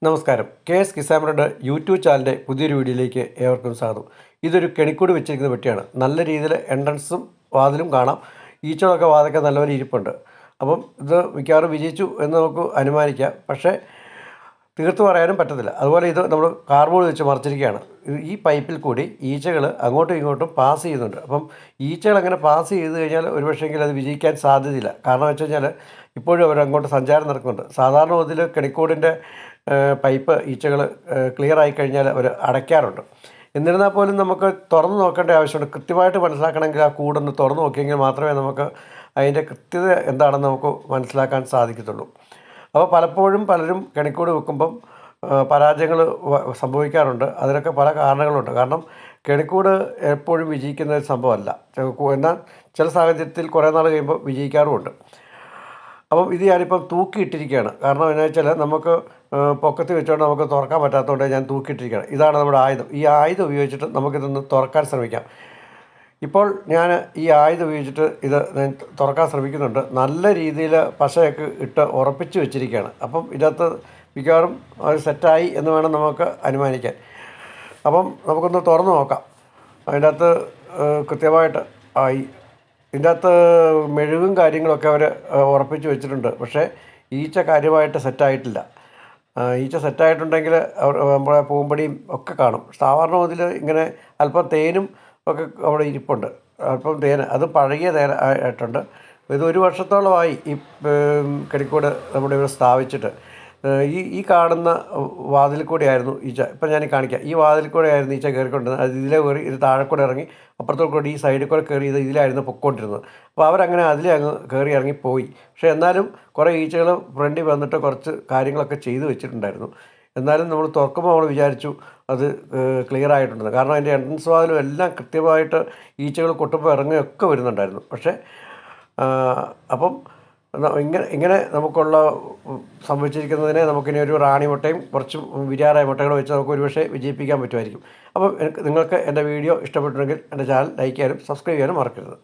നമസ്കാരം. KS. കിസാമറുടെ YouTube ചാനലിൻ്റെ പുതിയൊരു വീഡിയോയിലേക്ക് ഏവർക്കും സ്വാഗതം. ഇതൊരു കെണിക്കൂട് വെച്ചിരിക്കുന്ന പെട്ടിയാണ്. നല്ല രീതിയിൽ എൻട്രൻസും വാതിലും കാണാം. ഈച്ചകളൊക്കെ വാതൊക്കെ നല്ലപോലെ ഇരിപ്പുണ്ട്. അപ്പം ഇത് മിക്കവാറും വിജയിച്ചു എന്ന് നമുക്ക് അനുമാനിക്കാം. പക്ഷേ തീർത്ത് പറയാനും പറ്റത്തില്ല. അതുപോലെ ഇത് നമ്മൾ കാർഡ്ബോർഡ് വെച്ച് മറച്ചിരിക്കുകയാണ്. ഈ പൈപ്പിൽ കൂടി ഈച്ചകൾ അങ്ങോട്ടും ഇങ്ങോട്ടും പാസ് ചെയ്യുന്നുണ്ട്. അപ്പം ഈച്ചകൾ അങ്ങനെ പാസ് ചെയ്ത് കഴിഞ്ഞാൽ ഒരുപക്ഷെങ്കിൽ അത് വിജയിക്കാൻ സാധ്യതയില്ല. കാരണം വെച്ച് കഴിഞ്ഞാൽ ഇപ്പോഴും അവരങ്ങോട്ട് സഞ്ചാരം നടക്കുന്നുണ്ട്. സാധാരണ ഇതിൽ കെണിക്കൂടിൻ്റെ പൈപ്പ് ഈച്ചകൾ ക്ലിയർ ആയി കഴിഞ്ഞാൽ അവർ അടയ്ക്കാറുണ്ട്. എന്നിരുന്നാൽ പോലും നമുക്ക് തുറന്ന് നോക്കേണ്ട ആവശ്യമുണ്ട്. കൃത്യമായിട്ട് മനസ്സിലാക്കണമെങ്കിൽ ആ കൂടൊന്ന് തുറന്ന് നോക്കിയെങ്കിൽ മാത്രമേ നമുക്ക് അതിൻ്റെ കൃത്യത എന്താണെന്ന് നമുക്ക് മനസ്സിലാക്കാൻ സാധിക്കത്തുള്ളൂ. അപ്പോൾ പലപ്പോഴും പലരും കെണിക്കൂട് വെക്കുമ്പം പരാജയങ്ങൾ സംഭവിക്കാറുണ്ട്. അതിനൊക്കെ പല കാരണങ്ങളുണ്ട്. കാരണം കെണിക്കൂട് എപ്പോഴും വിജയിക്കുന്ന ഒരു സംഭവമല്ല. എന്നാൽ ചില സാഹചര്യത്തിൽ കുറേ നാൾ കഴിയുമ്പോൾ വിജയിക്കാറുമുണ്ട്. അപ്പം ഇത് ഞാനിപ്പം തൂക്കിയിട്ടിരിക്കുകയാണ്. കാരണം എന്താ വെച്ചാൽ നമുക്ക് പൊക്കത്ത് വെച്ചുകൊണ്ട് നമുക്ക് തുറക്കാൻ പറ്റാത്തതുകൊണ്ട് ഞാൻ തൂക്കിയിട്ടിരിക്കുകയാണ്. ഇതാണ് നമ്മുടെ ആയുധം. ഈ ആയുധം ഉപയോഗിച്ചിട്ട് നമുക്കിതൊന്ന് തുറക്കാൻ ശ്രമിക്കാം. ഇപ്പോൾ ഞാൻ ഈ ആയുധം ഉപയോഗിച്ചിട്ട് ഇത് ഞാൻ തുറക്കാൻ ശ്രമിക്കുന്നുണ്ട്. നല്ല രീതിയിൽ പശയൊക്കെ ഇട്ട് ഉറപ്പിച്ച് വെച്ചിരിക്കുകയാണ്. അപ്പം ഇതിനകത്ത് മിക്കവാറും അത് സെറ്റായി എന്ന് വേണം നമുക്ക് അനുമാനിക്കാൻ. അപ്പം നമുക്കൊന്ന് തുറന്ന് നോക്കാം. അതിൻ്റെ അകത്ത് കൃത്യമായിട്ട് ആയി. ഇതിൻ്റെ അകത്ത് മെഴുകും കാര്യങ്ങളൊക്കെ അവർ ഉറപ്പിച്ച് വെച്ചിട്ടുണ്ട്. പക്ഷേ ഈച്ച കാര്യമായിട്ട് സെറ്റായിട്ടില്ല. ഈച്ച സെറ്റായിട്ടുണ്ടെങ്കിൽ നമ്മളെ പൂമ്പടിയും ഒക്കെ കാണും. സാധാരണ ഇതിൽ ഇങ്ങനെ അല്പം തേനും ഒക്കെ അവിടെ ഇരിപ്പുണ്ട്. അല്പം തേൻ, അത് പഴകിയ തേൻ ആയിട്ടുണ്ട്. ഇത് 1 വർഷത്തോളമായി ഈ കെണിക്കൂട് നമ്മുടെ ഇവിടെ സ്ഥാപിച്ചിട്ട്. ഈ കാണുന്ന വാതിൽ കൂടെയായിരുന്നു ഈച്ച. ഇപ്പം ഞാൻ കാണിക്കാം. ഈ വാതിൽ കൂടെയായിരുന്നു ഈച്ച കയറിക്കൊണ്ടിരുന്നത്. അത് ഇതിലെ കയറി ഇത് താഴെ കൂടെ ഇറങ്ങി അപ്പുറത്തോട്ട് കൂടി ഈ സൈഡിൽ കൂടെ കയറി ഇതിലായിരുന്നു പൊയ്ക്കൊണ്ടിരുന്നത്. അപ്പോൾ അവരങ്ങനെ അതിലെ അങ്ങ് കയറി ഇറങ്ങിപ്പോയി. പക്ഷേ എന്നാലും കുറേ ഈച്ചകൾ ഫ്രണ്ടിൽ വന്നിട്ട് കുറച്ച് കാര്യങ്ങളൊക്കെ ചെയ്തു വെച്ചിട്ടുണ്ടായിരുന്നു. എന്നാലും നമ്മൾ തുറക്കുമ്പോൾ നമ്മൾ വിചാരിച്ചു അത് ക്ലിയർ ആയിട്ടുണ്ടെന്ന്. കാരണം അതിൻ്റെ എൻട്രൻസ് വാതിലും എല്ലാം കൃത്യമായിട്ട് ഈച്ചകൾ കൊട്ടുമ്പോൾ ഇറങ്ങുകയൊക്കെ വരുന്നുണ്ടായിരുന്നു. പക്ഷേ അപ്പം ഇങ്ങനെ നമുക്കുള്ള സംഭവിച്ചിരിക്കുന്നതിനെ നമുക്കിനി ഒരു റാണി മുട്ടയും കുറച്ച് വിരാറായ മുട്ടകളും വെച്ച് നമുക്ക് ഒരുപക്ഷെ വിജയിപ്പിക്കാൻ പറ്റുമായിരിക്കും. അപ്പം നിങ്ങൾക്ക് എൻ്റെ വീഡിയോ ഇഷ്ടപ്പെട്ടിട്ടുണ്ടെങ്കിൽ എൻ്റെ ചാനൽ ലൈക്ക് ചെയ്യാനും സബ്സ്ക്രൈബ് ചെയ്യാനും മറക്കരുത്.